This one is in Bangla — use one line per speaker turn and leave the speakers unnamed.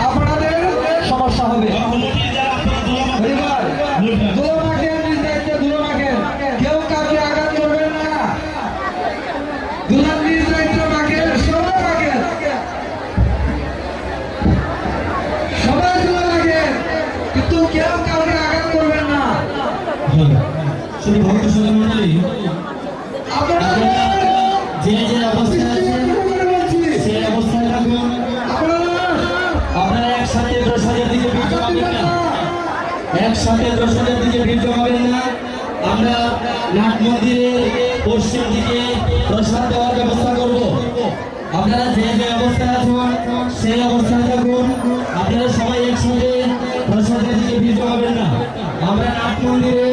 আপনাদের সমস্যা হবে। কেউ কাউকে আঘাত করবেন না। দুলার নিজ দায়িত্ব রাখেন, সবাই রাখেন, সবাই দুলা রাখেন, কিন্তু কেউ কাউকে আঘাত করবেন না।
শুধু ভক্ত সন্তানই
আপনারা
যে যে অবস্থায় আছেন সেই অবস্থায় থাকুন। আপনারা একসাথে প্রসাদের দিকে ভিড় জমাবেন না, একসাথে প্রসাদের দিকে ভিড় জমাবেন না। আমরা নাট মন্দিরের পশ্চিম দিকে প্রসাদ দেওয়ার ব্যবস্থা করব। আপনারা যে যে অবস্থায় আছেন সেই অবস্থায় থাকুন। আপনারা সবাই একসাথে প্রসাদের দিকে ভিড় জমাবেন না। আমরা নাট মন্দিরে